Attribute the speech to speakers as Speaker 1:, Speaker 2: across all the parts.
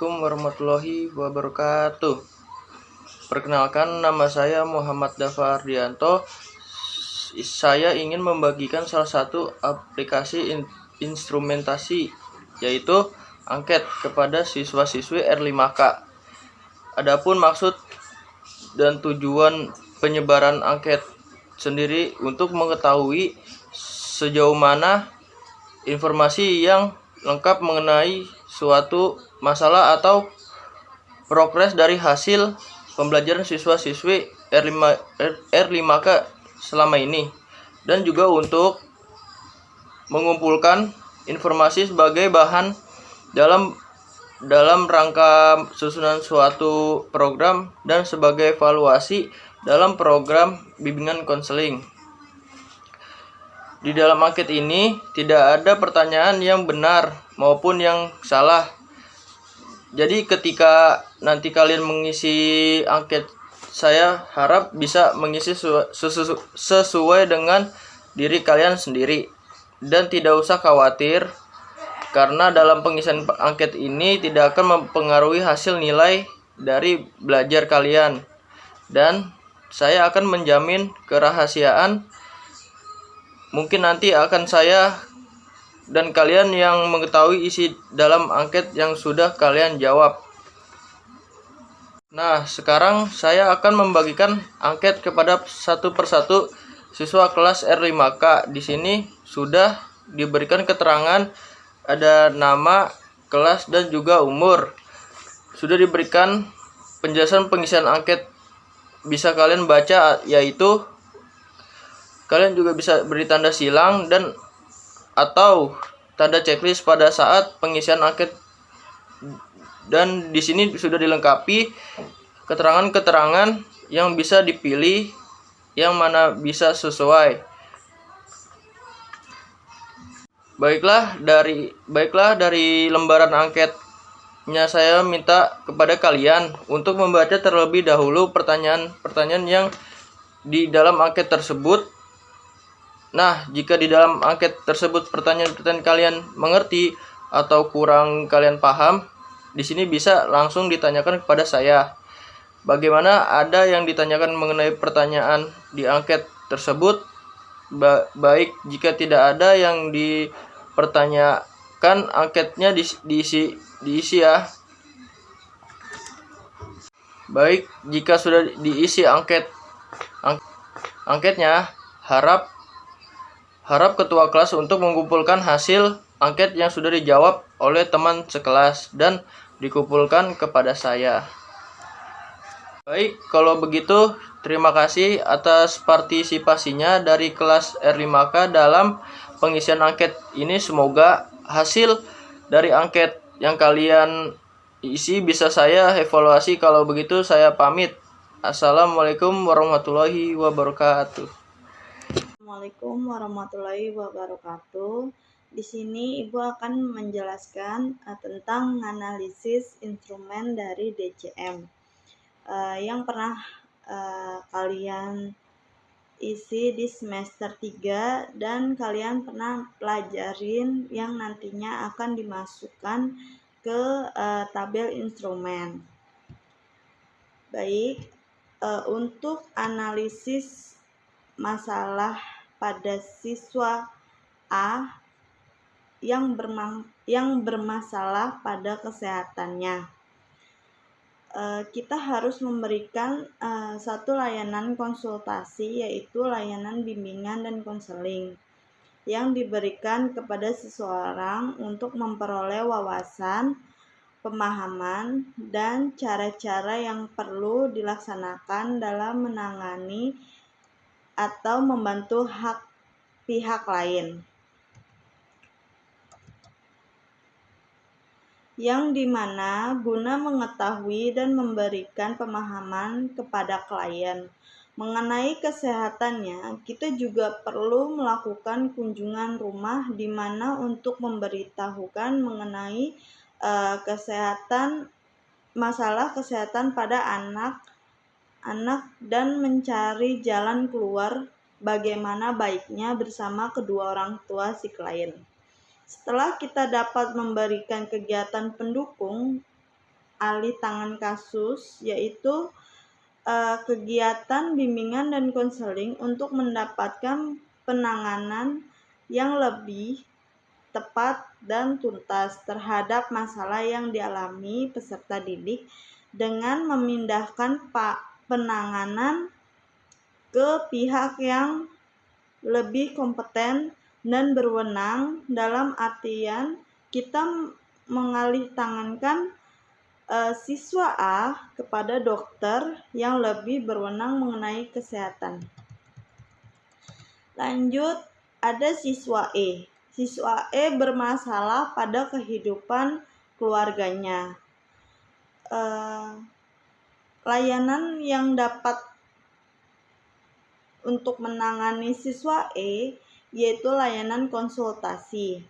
Speaker 1: Assalamualaikum warahmatullahi wabarakatuh. Perkenalkan, nama saya Muhammad Dafa Ardianto. Saya ingin membagikan salah satu aplikasi instrumentasi, yaitu angket kepada siswa-siswi R5K. Adapun maksud dan tujuan penyebaran angket sendiri untuk mengetahui sejauh mana informasi yang lengkap mengenai suatu masalah atau progres dari hasil pembelajaran siswa-siswi R5K selama ini, dan juga untuk mengumpulkan informasi sebagai bahan dalam rangka susunan suatu program dan sebagai evaluasi dalam program bimbingan konseling. Di dalam angket ini tidak ada pertanyaan yang benar maupun yang salah. Jadi ketika nanti kalian mengisi angket, saya harap bisa mengisi sesuai dengan diri kalian sendiri. Dan tidak usah khawatir, karena dalam pengisian angket ini tidak akan mempengaruhi hasil nilai dari belajar kalian. Dan saya akan menjamin kerahasiaan. Mungkin nanti akan saya dan kalian yang mengetahui isi dalam angket yang sudah kalian jawab. Nah, sekarang saya akan membagikan angket kepada satu persatu siswa kelas R5K. Di sini sudah diberikan keterangan, ada nama, kelas, dan juga umur. Sudah diberikan penjelasan pengisian angket, bisa kalian baca, yaitu kalian juga bisa beri tanda silang dan atau tanda checklist pada saat pengisian angket. Dan di sini sudah dilengkapi keterangan-keterangan yang bisa dipilih, yang mana bisa sesuai. Baiklah dari lembaran angketnya, saya minta kepada kalian untuk membaca terlebih dahulu pertanyaan-pertanyaan yang di dalam angket tersebut. Nah, jika di dalam angket tersebut pertanyaan-pertanyaan kalian mengerti atau kurang kalian paham, di sini bisa langsung ditanyakan kepada saya. Bagaimana ada yang ditanyakan mengenai pertanyaan di angket tersebut? Baik, jika tidak ada yang dipertanyakan, angketnya diisi ya. Baik, jika sudah diisi angketnya, harap ketua kelas untuk mengumpulkan hasil angket yang sudah dijawab oleh teman sekelas dan dikumpulkan kepada saya. Baik, kalau begitu terima kasih atas partisipasinya dari kelas R5K dalam pengisian angket ini. Semoga hasil dari angket yang kalian isi bisa saya evaluasi. Kalau begitu saya pamit. Assalamualaikum warahmatullahi wabarakatuh.
Speaker 2: Assalamualaikum warahmatullahi wabarakatuh. Di sini Ibu akan menjelaskan tentang analisis instrumen dari DCM yang pernah kalian isi di semester 3 dan kalian pernah pelajarin, yang nantinya akan dimasukkan ke tabel instrumen. Baik, untuk analisis masalah pada siswa A yang bermasalah pada kesehatannya, kita harus memberikan satu layanan konsultasi, yaitu layanan bimbingan dan konseling yang diberikan kepada seseorang untuk memperoleh wawasan, pemahaman, dan cara-cara yang perlu dilaksanakan dalam menangani atau membantu pihak lain, yang dimana guna mengetahui dan memberikan pemahaman kepada klien mengenai kesehatannya, kita juga perlu melakukan kunjungan rumah, di mana untuk memberitahukan mengenai masalah kesehatan pada anak dan mencari jalan keluar bagaimana baiknya bersama kedua orang tua si klien. Setelah kita dapat memberikan kegiatan pendukung alih tangan kasus, yaitu kegiatan bimbingan dan konseling untuk mendapatkan penanganan yang lebih tepat dan tuntas terhadap masalah yang dialami peserta didik dengan memindahkan penanganan ke pihak yang lebih kompeten dan berwenang, dalam artian kita mengalih tangankan siswa A kepada dokter yang lebih berwenang mengenai kesehatan. Lanjut, ada siswa E. Siswa E bermasalah pada kehidupan keluarganya. Layanan yang dapat untuk menangani siswa E yaitu layanan konsultasi.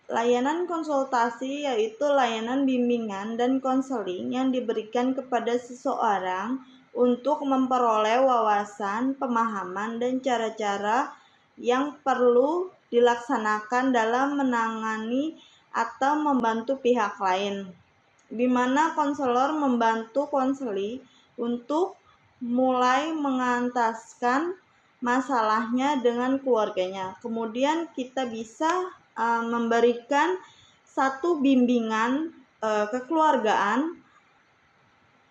Speaker 2: Layanan konsultasi yaitu layanan bimbingan dan konseling yang diberikan kepada seseorang untuk memperoleh wawasan, pemahaman, dan cara-cara yang perlu dilaksanakan dalam menangani atau membantu pihak lain, di mana konselor membantu konseli untuk mulai mengentaskan masalahnya dengan keluarganya. Kemudian kita bisa memberikan satu bimbingan kekeluargaan,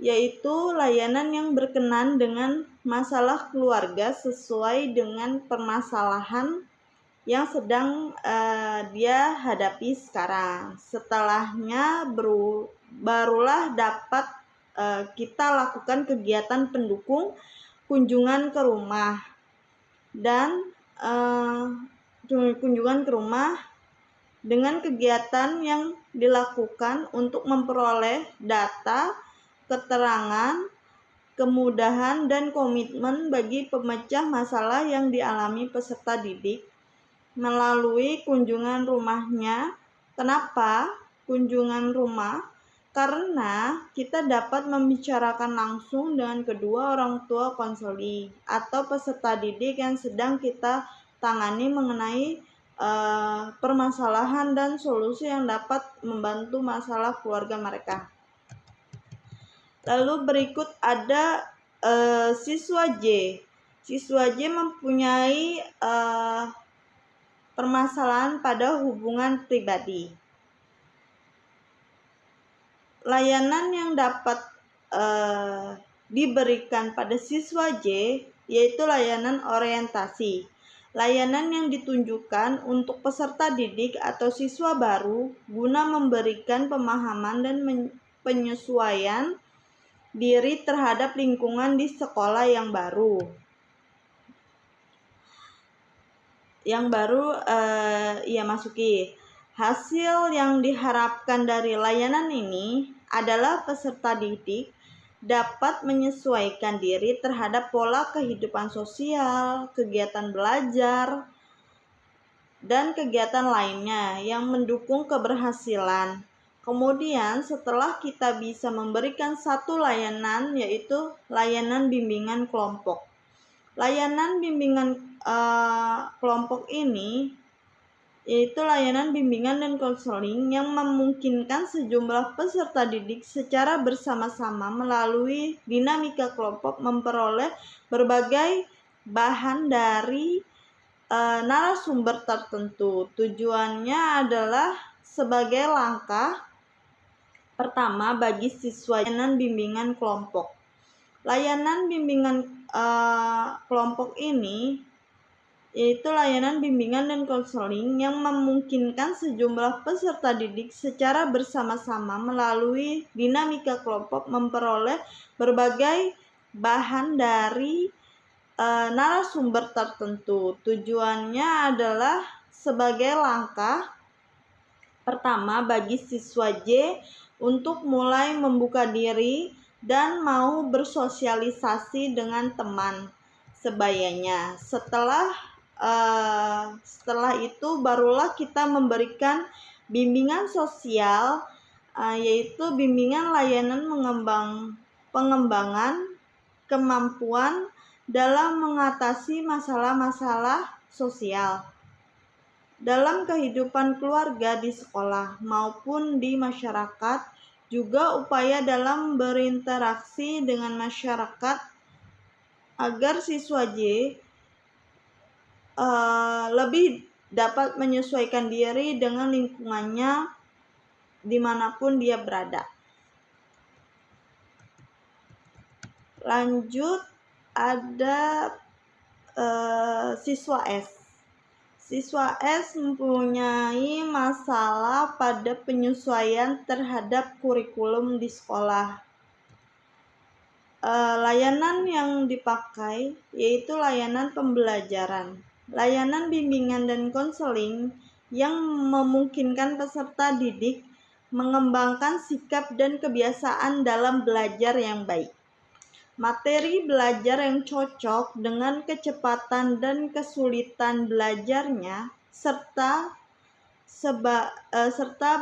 Speaker 2: yaitu layanan yang berkenan dengan masalah keluarga sesuai dengan permasalahan yang sedang dia hadapi sekarang. Setelahnya barulah dapat kita lakukan kegiatan pendukung kunjungan ke rumah dan kunjungan ke rumah dengan kegiatan yang dilakukan untuk memperoleh data, keterangan, kemudahan, dan komitmen bagi pemecah masalah yang dialami peserta didik melalui kunjungan rumahnya. Kenapa kunjungan rumah? Karena kita dapat membicarakan langsung dengan kedua orang tua konseli atau peserta didik yang sedang kita tangani mengenai permasalahan dan solusi yang dapat membantu masalah keluarga mereka. Lalu berikut ada siswa J. Siswa J mempunyai permasalahan pada hubungan pribadi. Layanan yang dapat diberikan pada siswa J yaitu layanan orientasi. Layanan yang ditunjukkan untuk peserta didik atau siswa baru guna memberikan pemahaman dan penyesuaian diri terhadap lingkungan di sekolah yang baru. Ia masuki. Hasil yang diharapkan dari layanan ini adalah peserta didik dapat menyesuaikan diri terhadap pola kehidupan sosial, kegiatan belajar, dan kegiatan lainnya yang mendukung keberhasilan. Kemudian setelah kita bisa memberikan satu layanan, yaitu layanan bimbingan kelompok. Layanan bimbingan kelompok ini yaitu layanan bimbingan dan konseling yang memungkinkan sejumlah peserta didik secara bersama-sama melalui dinamika kelompok memperoleh berbagai bahan dari narasumber tertentu. Tujuannya adalah sebagai langkah pertama bagi siswa layanan bimbingan kelompok. Layanan bimbingan kelompok ini yaitu layanan bimbingan dan konseling yang memungkinkan sejumlah peserta didik secara bersama-sama melalui dinamika kelompok memperoleh berbagai bahan dari narasumber tertentu. Tujuannya adalah sebagai langkah pertama bagi siswa J untuk mulai membuka diri dan mau bersosialisasi dengan teman sebayanya. Setelah itu barulah kita memberikan bimbingan sosial, yaitu bimbingan layanan pengembangan kemampuan dalam mengatasi masalah-masalah sosial dalam kehidupan keluarga di sekolah maupun di masyarakat juga upaya dalam berinteraksi dengan masyarakat agar siswa J lebih dapat menyesuaikan diri dengan lingkungannya dimanapun dia berada. Lanjut, ada siswa S. Siswa S mempunyai masalah pada penyesuaian terhadap kurikulum di sekolah. Layanan yang dipakai yaitu layanan pembelajaran, layanan bimbingan dan konseling yang memungkinkan peserta didik mengembangkan sikap dan kebiasaan dalam belajar yang baik. Materi belajar yang cocok dengan kecepatan dan kesulitan belajarnya serta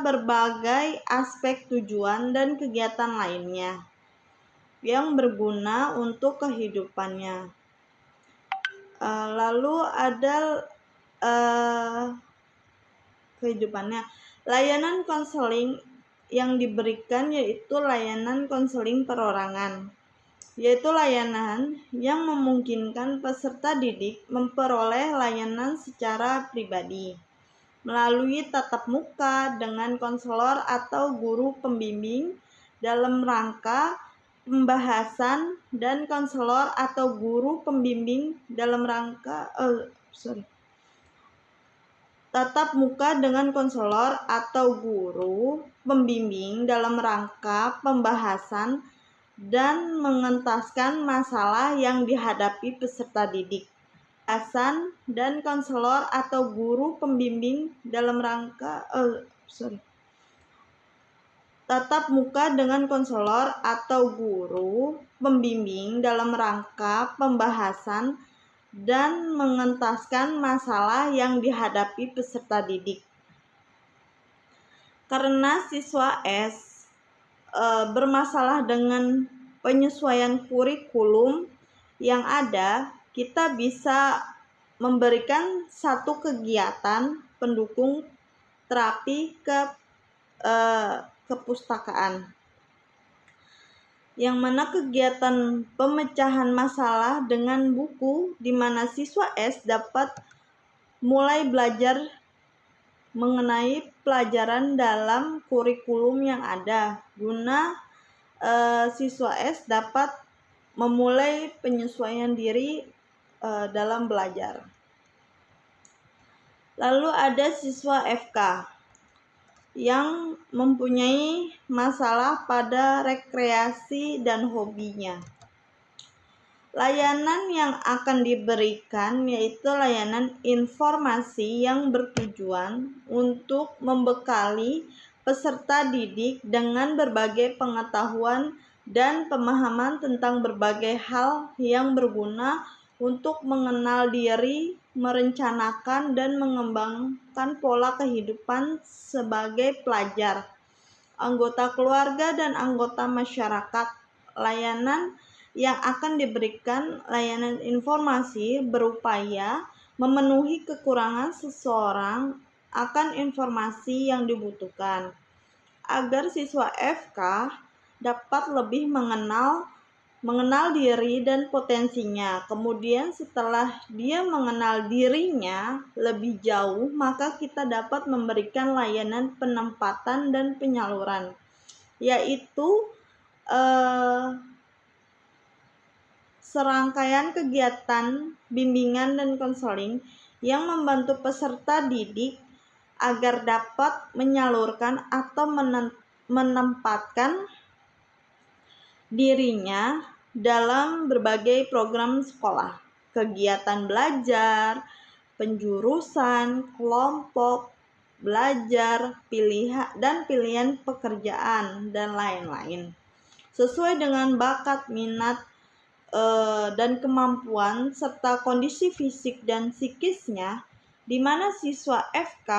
Speaker 2: berbagai aspek tujuan dan kegiatan lainnya yang berguna untuk kehidupannya. Lalu ada kehidupannya. Layanan konseling yang diberikan yaitu layanan konseling perorangan, yaitu layanan yang memungkinkan peserta didik memperoleh layanan secara pribadi melalui tatap muka dengan konselor atau guru pembimbing dalam rangka pembahasan dan konselor atau guru pembimbing dalam rangka tatap muka dengan konselor atau guru pembimbing dalam rangka pembahasan dan mengentaskan masalah yang dihadapi peserta didik. Pembahasan dan konselor atau guru pembimbing dalam rangka tatap muka dengan konselor atau guru pembimbing dalam rangka pembahasan dan mengentaskan masalah yang dihadapi peserta didik. Karena siswa S bermasalah dengan penyesuaian kurikulum yang ada, kita bisa memberikan satu kegiatan pendukung terapi kepustakaan, yang mana kegiatan pemecahan masalah dengan buku di mana siswa S dapat mulai belajar mengenai pelajaran dalam kurikulum yang ada, guna siswa S dapat memulai penyesuaian diri dalam belajar. Lalu ada siswa FK yang mempunyai masalah pada rekreasi dan hobinya. Layanan yang akan diberikan yaitu layanan informasi yang bertujuan untuk membekali peserta didik dengan berbagai pengetahuan dan pemahaman tentang berbagai hal yang berguna untuk mengenal diri, merencanakan dan mengembangkan pola kehidupan sebagai pelajar, anggota keluarga dan anggota masyarakat. Layanan yang akan diberikan layanan informasi berupaya memenuhi kekurangan seseorang akan informasi yang dibutuhkan agar siswa FK dapat lebih mengenal diri dan potensinya. Kemudian setelah dia mengenal dirinya lebih jauh, maka kita dapat memberikan layanan penempatan dan penyaluran, yaitu serangkaian kegiatan bimbingan dan konseling yang membantu peserta didik agar dapat menyalurkan atau menempatkan dirinya dalam berbagai program sekolah, kegiatan belajar, penjurusan, kelompok belajar, pilihan pekerjaan, dan lain-lain. Sesuai dengan bakat, minat, dan kemampuan serta kondisi fisik dan psikisnya, di mana siswa FK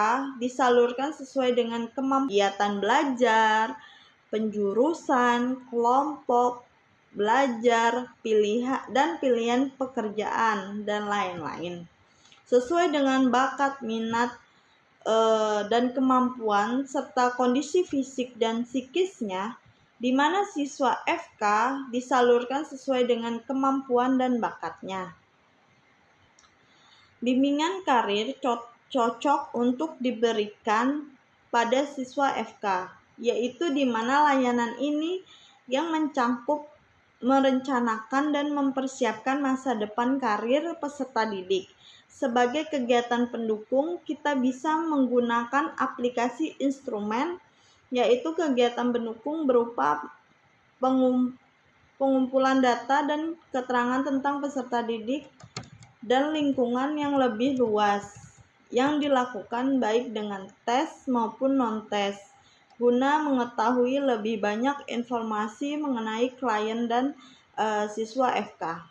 Speaker 2: disalurkan sesuai dengan kemampuan kegiatan belajar, penjurusan, kelompok belajar, pilihan pekerjaan, dan lain-lain. Sesuai dengan bakat, minat, dan kemampuan serta kondisi fisik dan psikisnya, di mana siswa FK disalurkan sesuai dengan kemampuan dan bakatnya. Bimbingan karir cocok untuk diberikan pada siswa FK, yaitu di mana layanan ini yang mencangkup merencanakan dan mempersiapkan masa depan karir peserta didik. Sebagai kegiatan pendukung, kita bisa menggunakan aplikasi instrumen, yaitu kegiatan pendukung berupa pengumpulan data dan keterangan tentang peserta didik dan lingkungan yang lebih luas, yang dilakukan baik dengan tes maupun non-tes, guna mengetahui lebih banyak informasi mengenai klien dan siswa FK.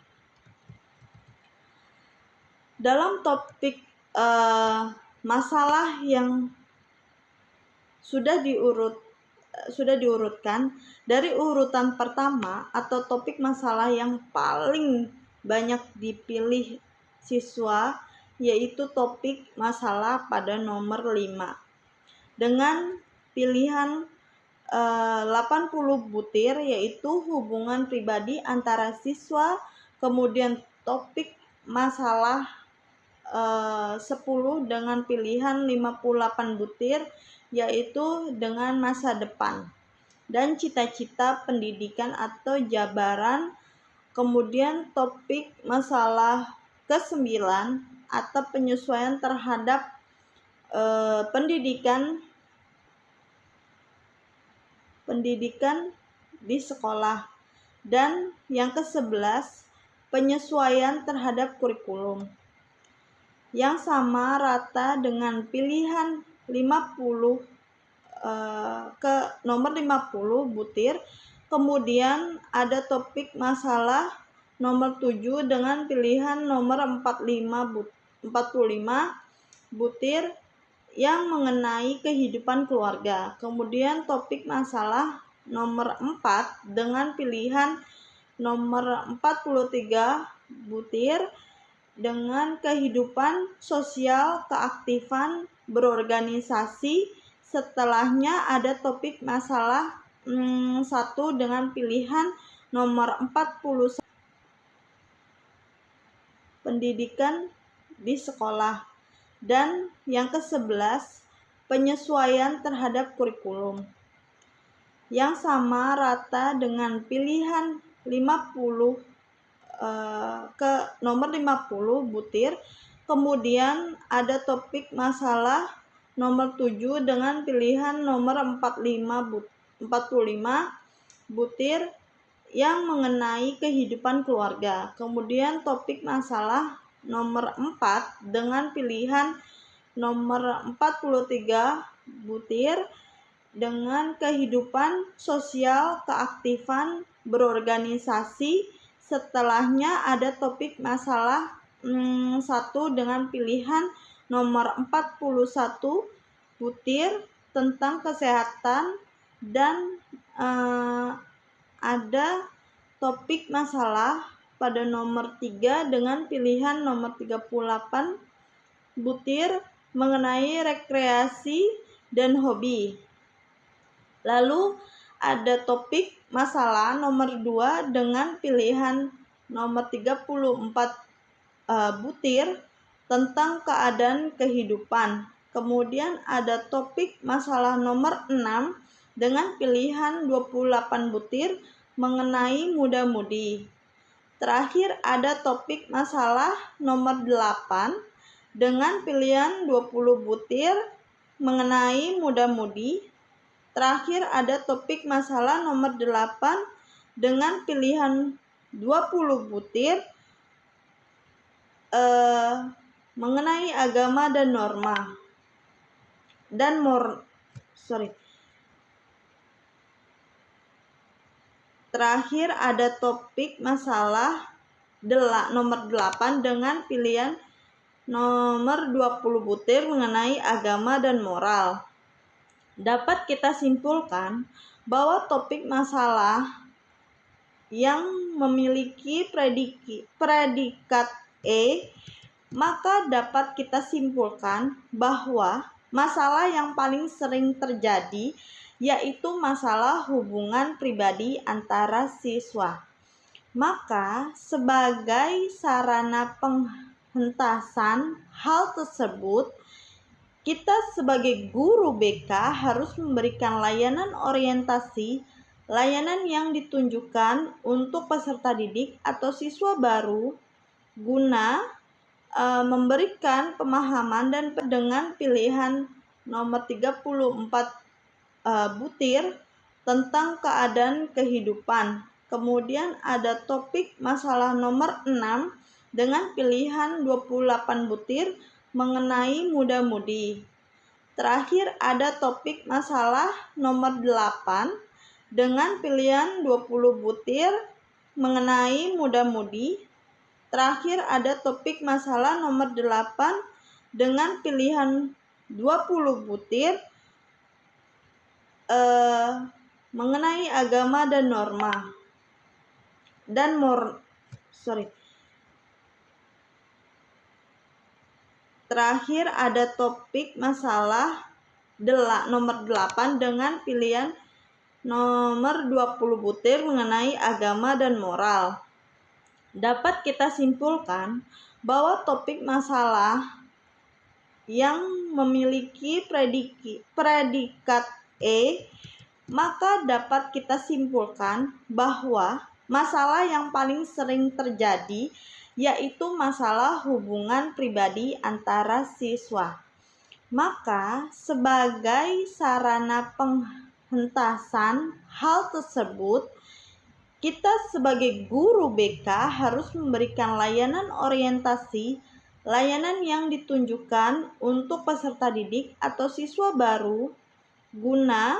Speaker 2: Dalam topik masalah yang sudah diurutkan dari urutan pertama atau topik masalah yang paling banyak dipilih siswa, yaitu topik masalah pada nomor 5 dengan pilihan 80 butir, yaitu hubungan pribadi antara siswa. Kemudian topik masalah 10 dengan pilihan 58 butir, yaitu dengan masa depan dan cita-cita pendidikan atau jabaran. Kemudian topik masalah ke-9 atau penyesuaian terhadap pendidikan di sekolah, dan yang ke-11 penyesuaian terhadap kurikulum, yang sama rata dengan pilihan 50 ke nomor 50 butir. Kemudian ada topik masalah nomor 7 dengan pilihan nomor 45 butir yang mengenai kehidupan keluarga. Kemudian topik masalah nomor 4 dengan pilihan nomor 43 butir dengan kehidupan sosial, keaktifan berorganisasi. Setelahnya ada topik masalah 1 dengan pilihan nomor 41 pendidikan di sekolah, dan yang ke-11 penyesuaian terhadap kurikulum, yang sama rata dengan pilihan 50 ke nomor 50 butir. Kemudian ada topik masalah nomor 7 dengan pilihan nomor 45 butir yang mengenai kehidupan keluarga. Kemudian topik masalah nomor 4 dengan pilihan nomor 43 butir dengan kehidupan sosial, keaktifan berorganisasi. Setelahnya ada topik masalah 1 dengan pilihan nomor 41 butir tentang kesehatan, dan ada topik masalah pada nomor 3 dengan pilihan nomor 38 butir mengenai rekreasi dan hobi. Lalu ada topik masalah nomor 2 dengan pilihan nomor 34 butir tentang keadaan kehidupan. Kemudian ada topik masalah nomor 6 dengan pilihan 28 butir mengenai muda-mudi. Terakhir ada topik masalah nomor 8 dengan pilihan 20 butir mengenai muda-mudi. Terakhir ada topik masalah nomor 8 dengan pilihan 20 butir mengenai agama dan norma Terakhir ada topik masalah nomor 8 dengan pilihan nomor 20 butir mengenai agama dan moral. Dapat kita simpulkan bahwa topik masalah yang memiliki predikat E, maka dapat kita simpulkan bahwa masalah yang paling sering terjadi yaitu masalah hubungan pribadi antara siswa. Maka, sebagai sarana penghentasan hal tersebut, kita sebagai guru BK harus memberikan layanan orientasi, layanan yang ditunjukkan untuk peserta didik atau siswa baru guna memberikan pemahaman dan dengan pilihan nomor 34 butir tentang keadaan kehidupan. Kemudian ada topik masalah nomor 6 dengan pilihan 28 butir mengenai muda-mudi. Terakhir ada topik masalah nomor 8 dengan pilihan 20 butir mengenai muda-mudi. Terakhir ada topik masalah nomor 8 dengan pilihan 20 butir mengenai agama dan norma. Terakhir ada topik masalah nomor 8 dengan pilihan nomor 20 butir mengenai agama dan moral. Dapat kita simpulkan bahwa topik masalah yang memiliki predikat E, maka dapat kita simpulkan bahwa masalah yang paling sering terjadi yaitu masalah hubungan pribadi antara siswa. Maka, sebagai sarana penghentasan hal tersebut, kita sebagai guru BK harus memberikan layanan orientasi, layanan yang ditunjukkan untuk peserta didik atau siswa baru guna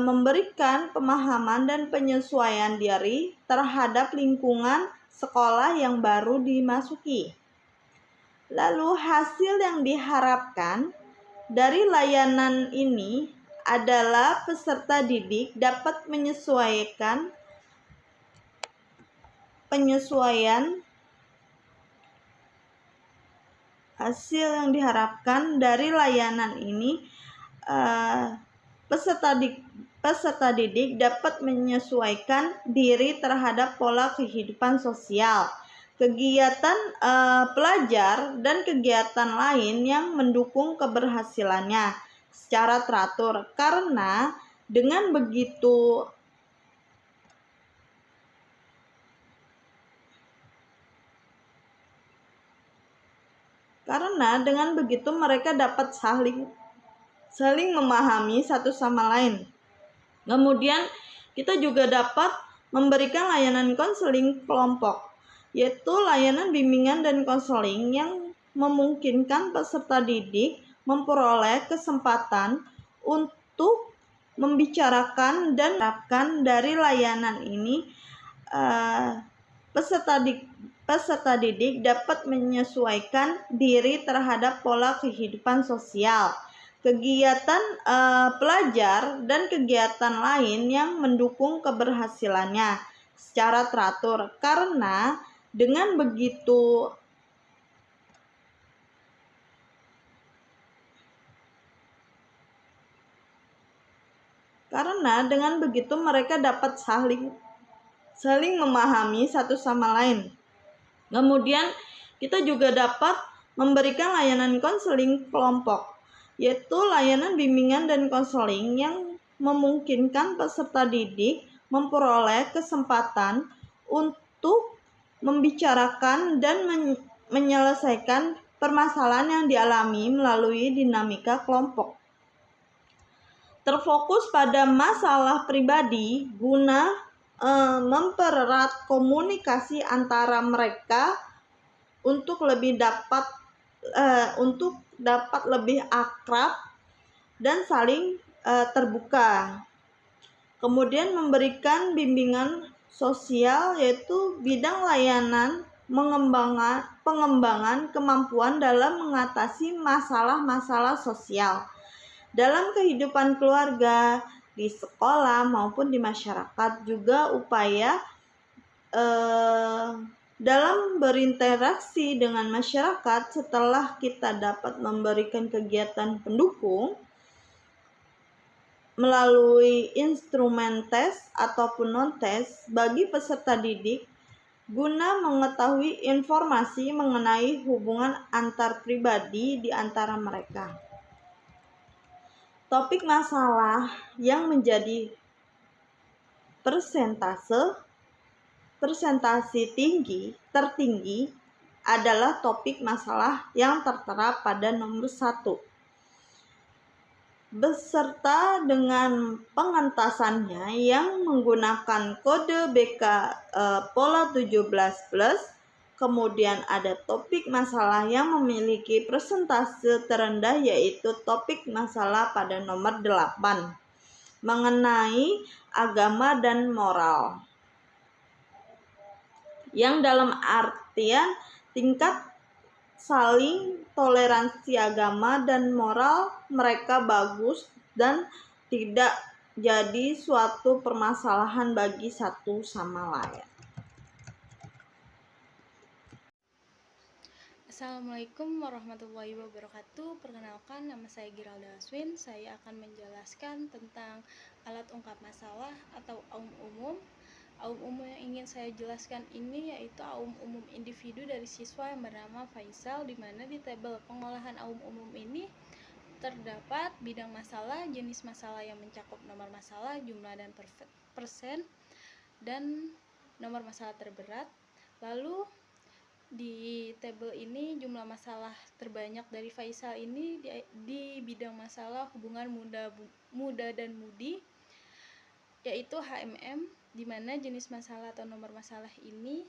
Speaker 2: memberikan pemahaman dan penyesuaian diri terhadap lingkungan sekolah yang baru dimasuki. Lalu hasil yang diharapkan dari layanan ini adalah peserta didik dapat menyesuaikan hasil yang diharapkan dari layanan ini peserta didik dapat menyesuaikan diri terhadap pola kehidupan sosial, kegiatan pelajar dan kegiatan lain yang mendukung keberhasilannya secara teratur. Karena dengan begitu mereka dapat saling memahami satu sama lain. Kemudian kita juga dapat memberikan layanan konseling kelompok, yaitu layanan bimbingan dan konseling yang memungkinkan peserta didik memperoleh kesempatan untuk membicarakan dan menerapkan dari layanan ini. Peserta didik dapat menyesuaikan diri terhadap pola kehidupan sosial, kegiatan pelajar dan kegiatan lain yang mendukung keberhasilannya secara teratur. Karena dengan begitu mereka dapat saling memahami satu sama lain. Kemudian kita juga dapat memberikan layanan konseling kelompok, yaitu layanan bimbingan dan konseling yang memungkinkan peserta didik memperoleh kesempatan untuk membicarakan dan menyelesaikan permasalahan yang dialami melalui dinamika kelompok. Terfokus pada masalah pribadi guna mempererat komunikasi antara mereka untuk dapat lebih akrab dan saling terbuka. Kemudian memberikan bimbingan sosial, yaitu bidang layanan pengembangan kemampuan dalam mengatasi masalah-masalah sosial dalam kehidupan keluarga, di sekolah maupun di masyarakat. Juga upaya Dalam berinteraksi dengan masyarakat, setelah kita dapat memberikan kegiatan pendukung melalui instrumen tes ataupun non-tes bagi peserta didik guna mengetahui informasi mengenai hubungan antar pribadi di antara mereka. Topik masalah yang menjadi presentasi tertinggi adalah topik masalah yang tertera pada nomor 1. Beserta dengan pengentasannya yang menggunakan kode BK pola 17+, kemudian ada topik masalah yang memiliki persentase terendah yaitu topik masalah pada nomor 8 mengenai agama dan moral, yang dalam artian tingkat saling toleransi agama dan moral mereka bagus dan tidak jadi suatu permasalahan bagi satu sama lain.
Speaker 3: Assalamualaikum warahmatullahi wabarakatuh. Perkenalkan, nama saya Giralda Aswin. Saya akan menjelaskan tentang alat ungkap masalah atau aum umum. Aum umum yang ingin saya jelaskan ini yaitu aum umum individu dari siswa yang bernama Faisal, di mana di tabel pengolahan aum umum ini terdapat bidang masalah, jenis masalah yang mencakup nomor masalah, jumlah dan persen, dan nomor masalah terberat. Lalu di tabel ini jumlah masalah terbanyak dari Faisal ini di bidang masalah hubungan muda dan mudi, yaitu HMM, di mana jenis masalah atau nomor masalah ini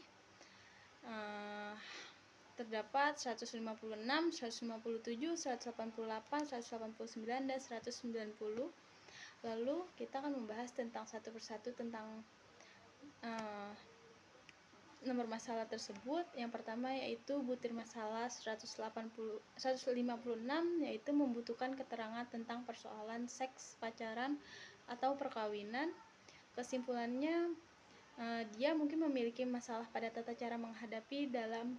Speaker 3: terdapat 156, 157, 188, 189, dan 190. Lalu kita akan membahas tentang satu persatu tentang nomor masalah tersebut. Yang pertama yaitu butir masalah 156, yaitu membutuhkan keterangan tentang persoalan seks, pacaran, atau perkawinan. Kesimpulannya, dia mungkin memiliki masalah pada tata cara menghadapi dalam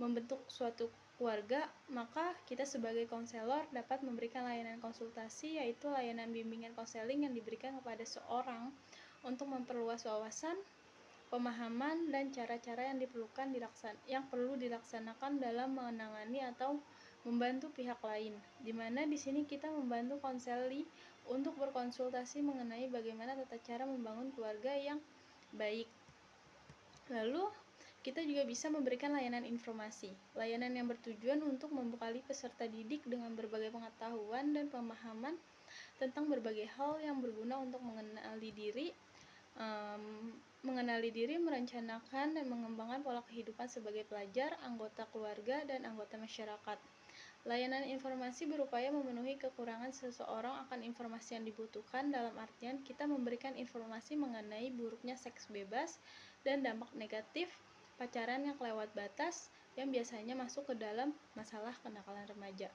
Speaker 3: membentuk suatu keluarga, maka kita sebagai konselor dapat memberikan layanan konsultasi, yaitu layanan bimbingan konseling yang diberikan kepada seorang untuk memperluas wawasan, pemahaman, dan cara-cara yang perlu dilaksanakan dalam menangani atau membantu pihak lain, di mana di sini kita membantu konseli untuk berkonsultasi mengenai bagaimana tata cara membangun keluarga yang baik. Lalu kita juga bisa memberikan layanan informasi, layanan yang bertujuan untuk membekali peserta didik dengan berbagai pengetahuan dan pemahaman tentang berbagai hal yang berguna untuk mengenali diri, merencanakan dan mengembangkan pola kehidupan sebagai pelajar, anggota keluarga, dan anggota masyarakat. Layanan informasi berupaya memenuhi kekurangan seseorang akan informasi yang dibutuhkan, dalam artian kita memberikan informasi mengenai buruknya seks bebas dan dampak negatif pacaran yang kelewat batas yang biasanya masuk ke dalam masalah kenakalan remaja.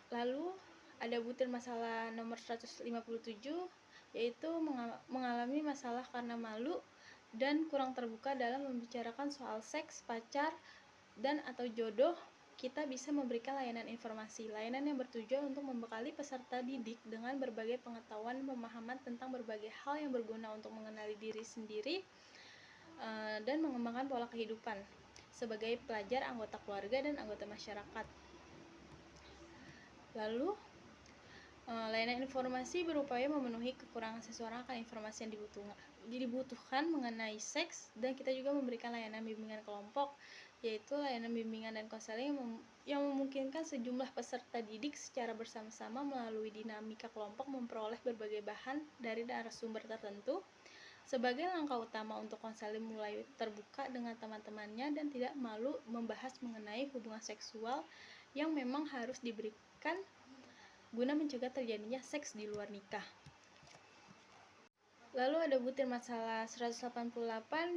Speaker 3: Lalu ada butir masalah nomor 157, yaitu mengalami masalah karena malu dan kurang terbuka dalam membicarakan soal seks, pacar, dan atau jodoh. Kita bisa memberikan layanan informasi, layanan yang bertujuan untuk membekali peserta didik dengan berbagai pengetahuan dan pemahaman tentang berbagai hal yang berguna untuk mengenali diri sendiri dan mengembangkan pola kehidupan sebagai pelajar, anggota keluarga, dan anggota masyarakat. Lalu layanan informasi berupaya memenuhi kekurangan seseorang akan informasi yang dibutuhkan mengenai seks, dan kita juga memberikan layanan bimbingan kelompok, yaitu layanan bimbingan dan konseling yang memungkinkan sejumlah peserta didik secara bersama-sama melalui dinamika kelompok memperoleh berbagai bahan dari narasumber tertentu. Sebagai langkah utama untuk konseling mulai terbuka dengan teman-temannya dan tidak malu membahas mengenai hubungan seksual yang memang harus diberikan guna mencegah terjadinya seks di luar nikah. Lalu ada butir masalah 188,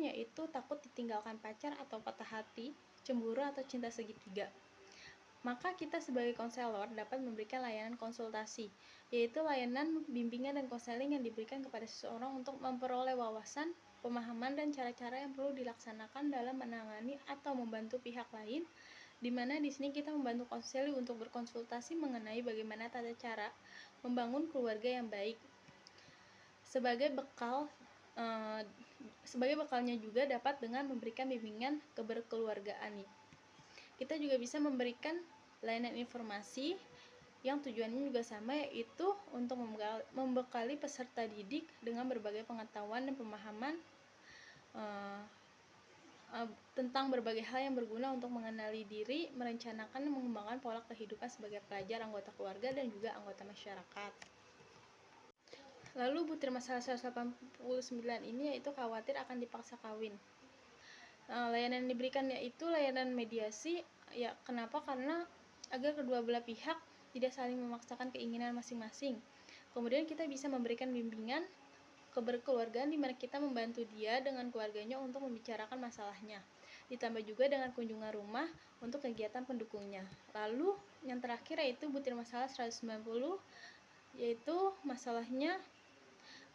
Speaker 3: yaitu takut ditinggalkan pacar atau patah hati, cemburu, atau cinta segitiga. Maka kita sebagai konselor dapat memberikan layanan konsultasi, yaitu layanan bimbingan dan konseling yang diberikan kepada seseorang untuk memperoleh wawasan, pemahaman dan cara-cara yang perlu dilaksanakan dalam menangani atau membantu pihak lain, di mana di sini kita membantu konselor untuk berkonsultasi mengenai bagaimana tata cara membangun keluarga yang baik. Sebagai bekalnya juga dapat dengan memberikan bimbingan keberkeluargaan. Kita juga bisa memberikan layanan informasi yang tujuannya juga sama, yaitu untuk membekali peserta didik dengan berbagai pengetahuan dan pemahaman tentang berbagai hal yang berguna untuk mengenali diri, merencanakan dan mengembangkan pola kehidupan sebagai pelajar, anggota keluarga, dan juga anggota masyarakat. Lalu butir masalah 189 ini yaitu khawatir akan dipaksa kawin. Layanan yang diberikan yaitu layanan mediasi. Ya, kenapa? Karena agar kedua belah pihak tidak saling memaksakan keinginan masing-masing. Kemudian kita bisa memberikan bimbingan keberkeluargaan di mana kita membantu dia dengan keluarganya untuk membicarakan masalahnya. Ditambah juga dengan kunjungan rumah untuk kegiatan pendukungnya. Lalu yang terakhir yaitu butir masalah 190, yaitu masalahnya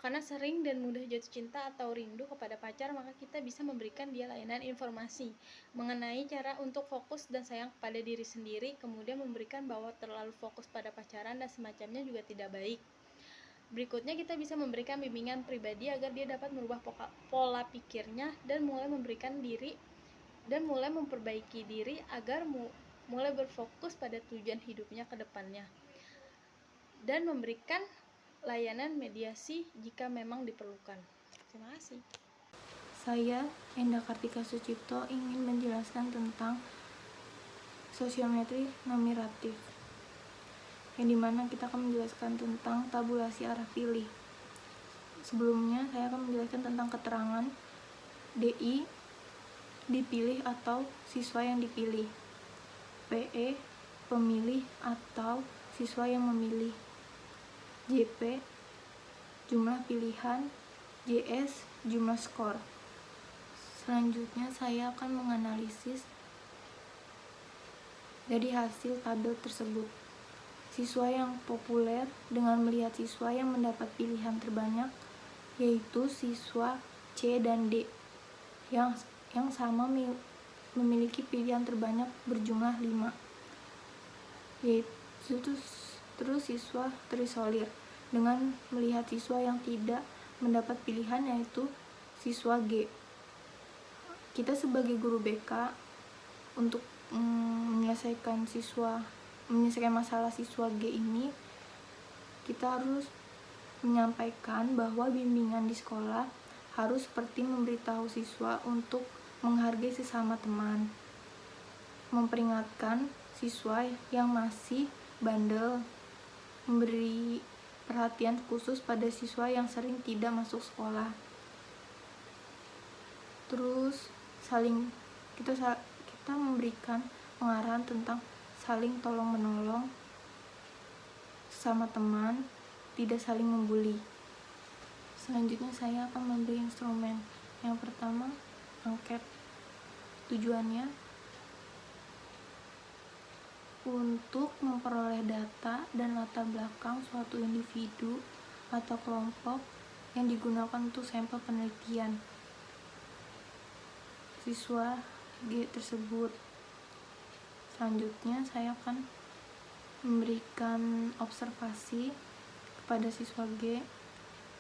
Speaker 3: karena sering dan mudah jatuh cinta atau rindu kepada pacar, maka kita bisa memberikan dia layanan informasi mengenai cara untuk fokus dan sayang kepada diri sendiri, kemudian memberikan bahwa terlalu fokus pada pacaran dan semacamnya juga tidak baik. Berikutnya kita bisa memberikan bimbingan pribadi agar dia dapat merubah pola pikirnya dan mulai memperbaiki diri agar mulai berfokus pada tujuan hidupnya ke depannya, dan memberikan layanan mediasi jika memang diperlukan. Terima kasih.
Speaker 4: Saya, Enda Kartika Sucipto, ingin menjelaskan tentang sosiometri nomiratif, yang dimana kita akan menjelaskan tentang tabulasi arah pilih. Sebelumnya, saya akan menjelaskan tentang keterangan DI, dipilih atau siswa yang dipilih, PE, pemilih atau siswa yang memilih, JP, jumlah pilihan, JS, jumlah skor. Selanjutnya saya akan menganalisis dari hasil tabel tersebut. Siswa yang populer dengan melihat siswa yang mendapat pilihan terbanyak, yaitu siswa C dan D yang sama memiliki pilihan terbanyak berjumlah 5, yaitu terus siswa terisolir dengan melihat siswa yang tidak mendapat pilihan, yaitu siswa G. Kita sebagai guru BK untuk menyelesaikan masalah siswa G ini, kita harus menyampaikan bahwa bimbingan di sekolah harus seperti memberitahu siswa untuk menghargai sesama teman, memperingatkan siswa yang masih bandel, memberi perhatian khusus pada siswa yang sering tidak masuk sekolah. Terus kita memberikan pengarahan tentang saling tolong menolong sama teman, tidak saling membuli. Selanjutnya saya akan memberi instrumen. Yang pertama, angket. Tujuannya untuk memperoleh data dan latar belakang suatu individu atau kelompok yang digunakan untuk sampel penelitian siswa G tersebut. Selanjutnya saya akan memberikan observasi kepada siswa G.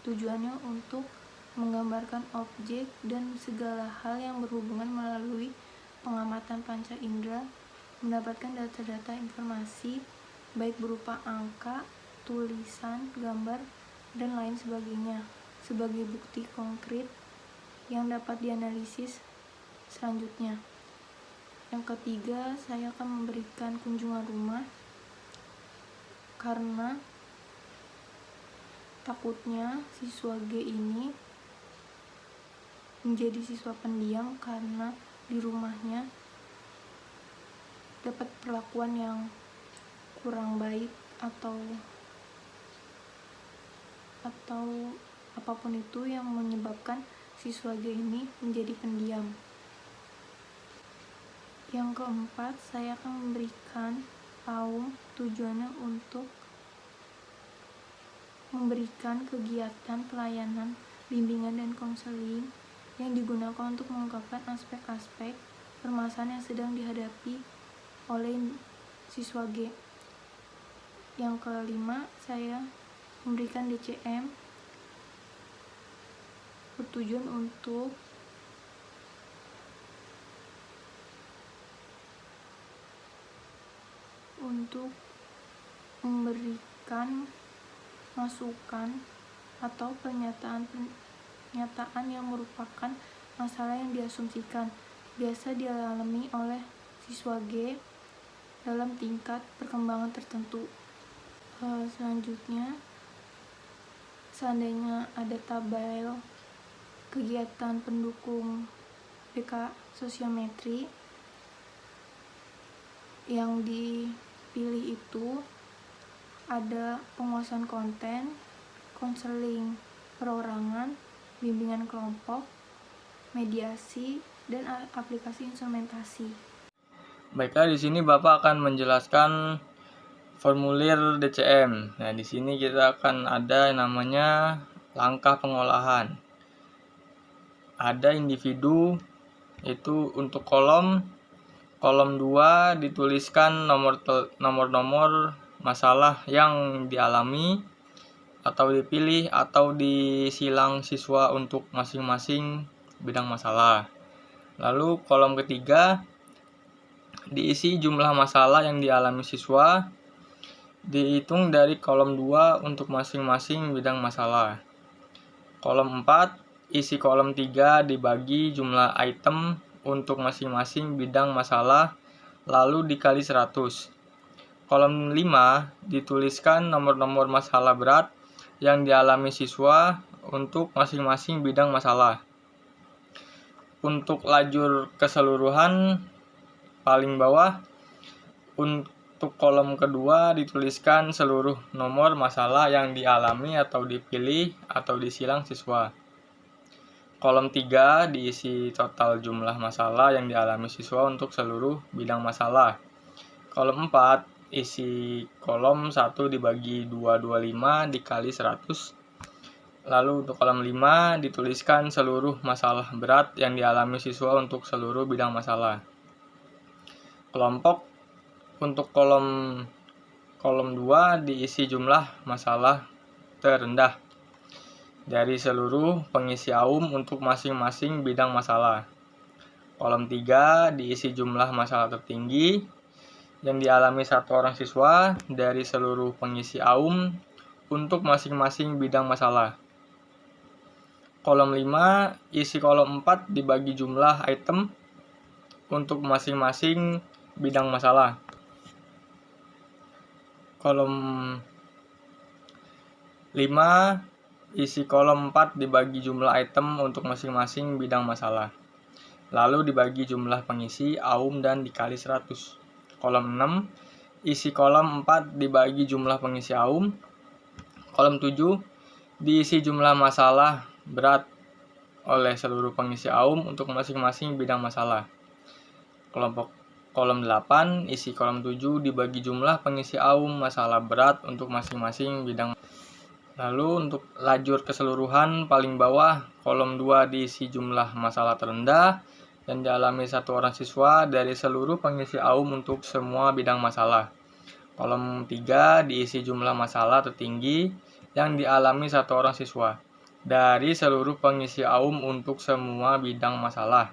Speaker 4: Tujuannya untuk menggambarkan objek dan segala hal yang berhubungan melalui pengamatan panca indera, mendapatkan data-data informasi baik berupa angka, tulisan, gambar, dan lain sebagainya sebagai bukti konkret yang dapat dianalisis selanjutnya. Yang ketiga, saya akan memberikan kunjungan rumah karena takutnya siswa G ini menjadi siswa pendiam karena di rumahnya dapat perlakuan yang kurang baik atau apapun itu yang menyebabkan siswa G ini menjadi pendiam. Yang keempat, saya akan memberikan PAUM. Tujuannya untuk memberikan kegiatan pelayanan, bimbingan dan konseling yang digunakan untuk mengungkapkan aspek-aspek permasalahan yang sedang dihadapi oleh siswa G. Yang kelima, saya memberikan DCM bertujuan untuk memberikan masukan atau pernyataan yang merupakan masalah yang diasumsikan biasa dialami oleh siswa G dalam tingkat perkembangan tertentu. Selanjutnya, seandainya ada tabel kegiatan pendukung BK Sosiometri, yang dipilih itu ada penguasaan konten, konseling perorangan, bimbingan kelompok, mediasi, dan aplikasi instrumentasi.
Speaker 1: Baiklah, di sini Bapak akan menjelaskan formulir DCM. Nah, di sini kita akan ada namanya langkah pengolahan. Ada individu, itu untuk kolom 2 dituliskan nomor masalah yang dialami atau dipilih atau disilang siswa untuk masing-masing bidang masalah. Lalu kolom ketiga diisi jumlah masalah yang dialami siswa, dihitung dari kolom 2 untuk masing-masing bidang masalah. Kolom 4, isi kolom 3 dibagi jumlah item untuk masing-masing bidang masalah, lalu dikali 100. Kolom 5 dituliskan nomor-nomor masalah berat yang dialami siswa untuk masing-masing bidang masalah. Untuk lajur keseluruhan paling bawah, untuk kolom kedua dituliskan seluruh nomor masalah yang dialami atau dipilih atau disilang siswa. Kolom 3 diisi total jumlah masalah yang dialami siswa untuk seluruh bidang masalah. Kolom 4 isi kolom 1 dibagi 225 dikali 100. Lalu untuk kolom 5 dituliskan seluruh masalah berat yang dialami siswa untuk seluruh bidang masalah. Kelompok untuk kolom 2 diisi jumlah masalah terendah dari seluruh pengisi AUM untuk masing-masing bidang masalah. Kolom 3 diisi jumlah masalah tertinggi yang dialami satu orang siswa dari seluruh pengisi AUM untuk masing-masing bidang masalah. Kolom 5 isi kolom 4 dibagi jumlah item untuk masing-masing bidang masalah. Kolom 5 isi kolom 4 dibagi jumlah item untuk masing-masing bidang masalah. Lalu dibagi jumlah pengisi AUM dan dikali 100. Kolom 6 isi kolom 4 dibagi jumlah pengisi AUM. Kolom 7 diisi jumlah masalah berat oleh seluruh pengisi AUM untuk masing-masing bidang masalah. Kolom 8 isi kolom 7 dibagi jumlah pengisi AUM masalah berat untuk masing-masing bidang. Lalu untuk lajur keseluruhan paling bawah, kolom 2 diisi jumlah masalah terendah yang dialami satu orang siswa dari seluruh pengisi AUM untuk semua bidang masalah. Kolom 3 diisi jumlah masalah tertinggi yang dialami satu orang siswa dari seluruh pengisi AUM untuk semua bidang masalah.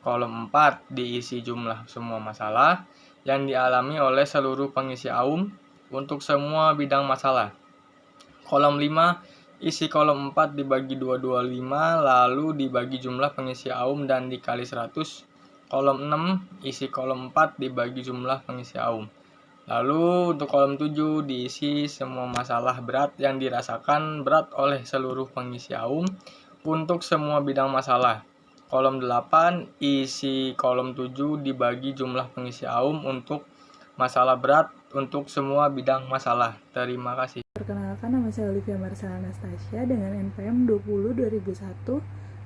Speaker 1: Kolom 4 diisi jumlah semua masalah yang dialami oleh seluruh pengisi AUM untuk semua bidang masalah. Kolom 5 isi kolom 4 dibagi 225 lalu dibagi jumlah pengisi AUM dan dikali 100. Kolom 6 isi kolom 4 dibagi jumlah pengisi AUM. Lalu untuk kolom 7 diisi semua masalah berat yang dirasakan berat oleh seluruh pengisi AUM untuk semua bidang masalah. Kolom 8 isi kolom 7 dibagi jumlah pengisi AUM untuk masalah berat untuk semua bidang masalah. Terima kasih.
Speaker 5: Perkenalkan, nama saya Olivia Marsala Anastasia dengan NPM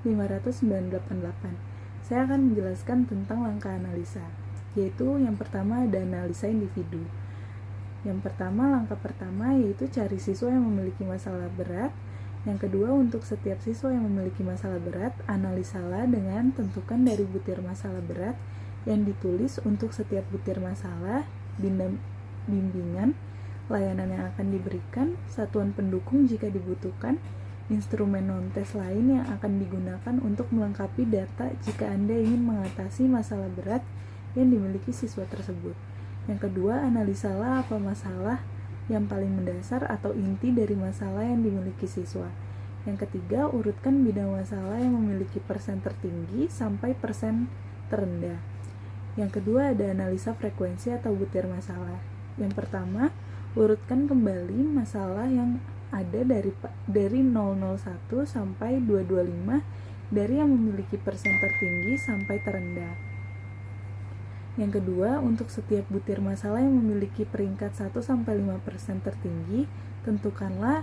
Speaker 5: 20/2001-50988. Saya akan menjelaskan tentang langkah analisa, yaitu yang pertama ada analisa individu. Langkah pertama yaitu cari siswa yang memiliki masalah berat Yang kedua, untuk setiap siswa yang memiliki masalah berat, analisalah dengan tentukan dari butir masalah berat yang ditulis untuk setiap butir masalah, bimbingan, layanan yang akan diberikan, satuan pendukung jika dibutuhkan, instrumen non-tes lain yang akan digunakan untuk melengkapi data jika Anda ingin mengatasi masalah berat yang dimiliki siswa tersebut. Yang kedua, analisalah apa masalah yang paling mendasar atau inti dari masalah yang dimiliki siswa. Yang ketiga, urutkan bidang masalah yang memiliki persen tertinggi sampai persen terendah. Yang kedua, ada analisa frekuensi atau butir masalah. Yang pertama, urutkan kembali masalah yang ada dari 001 sampai 225 dari yang memiliki persen tertinggi sampai terendah. Yang kedua, untuk setiap butir masalah yang memiliki peringkat 1 sampai 5% tertinggi, tentukanlah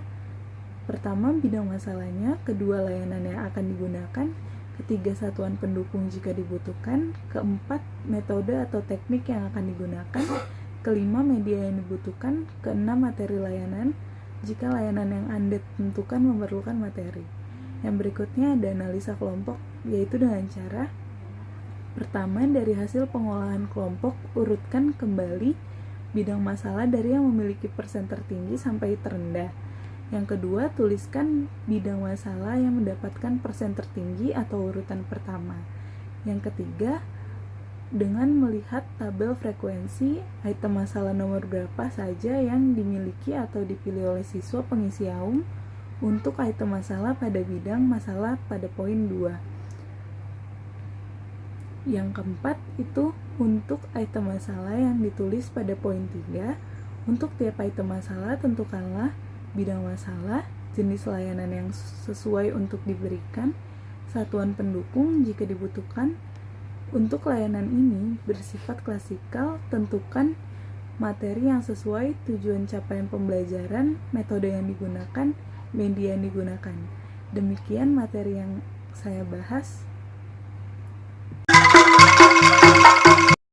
Speaker 5: pertama bidang masalahnya, kedua layanan yang akan digunakan, ketiga satuan pendukung jika dibutuhkan, keempat metode atau teknik yang akan digunakan, kelima media yang dibutuhkan, keenam materi layanan jika layanan yang Anda tentukan memerlukan materi. Yang berikutnya ada analisa kelompok, yaitu dengan cara pertama, dari hasil pengolahan kelompok, urutkan kembali bidang masalah dari yang memiliki persen tertinggi sampai terendah. Yang kedua, tuliskan bidang masalah yang mendapatkan persen tertinggi atau urutan pertama. Yang ketiga, dengan melihat tabel frekuensi, item masalah nomor berapa saja yang dimiliki atau dipilih oleh siswa pengisi AUM untuk item masalah pada bidang masalah pada poin 2. Yang keempat, itu untuk item masalah yang ditulis pada poin 3. Untuk tiap item masalah, tentukanlah bidang masalah, jenis layanan yang sesuai untuk diberikan, satuan pendukung jika dibutuhkan. Untuk layanan ini bersifat klasikal, tentukan materi yang sesuai, tujuan capaian pembelajaran, metode yang digunakan, media yang digunakan. Demikian materi yang saya bahas.